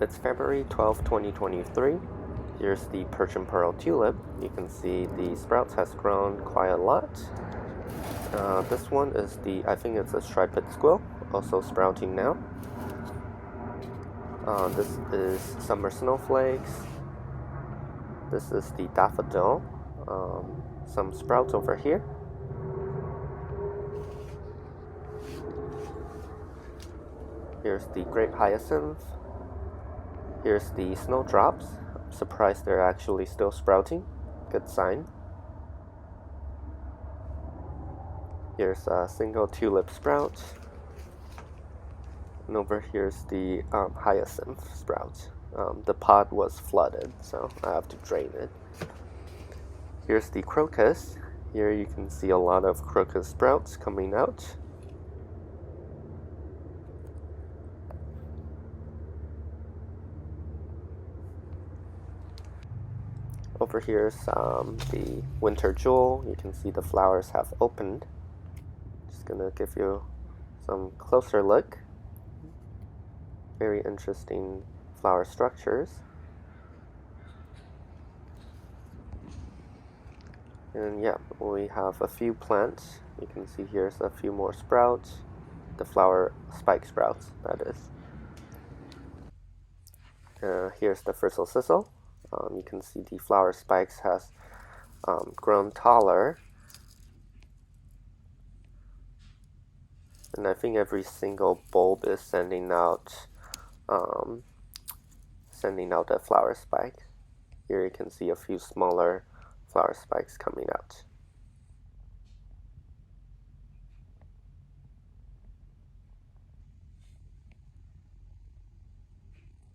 It's February 12, 2023. Here's the Persian pearl tulip. You can see the sprouts has grown quite a lot. This one is I think it's a striped squill, also sprouting now. This is summer snowflakes. This is the daffodil. Some sprouts over here. Here's the grape hyacinth. Here's the snowdrops. I'm surprised they're actually still sprouting. Good sign. Here's a single tulip sprout. And over here's the hyacinth sprout. The pot was flooded, so I have to drain it. Here's the crocus. Here you can see a lot of crocus sprouts coming out. Over here is the winter jewel. You can see the flowers have opened. Just gonna give you some closer look. Very interesting flower structures. And yeah, we have a few plants. You can see here's a few more sprouts. The flower spike sprouts, that is. Here's the frizzle sizzle. You can see the flower spikes has grown taller. And I think every single bulb is sending out a flower spike. Here you can see a few smaller flower spikes coming out.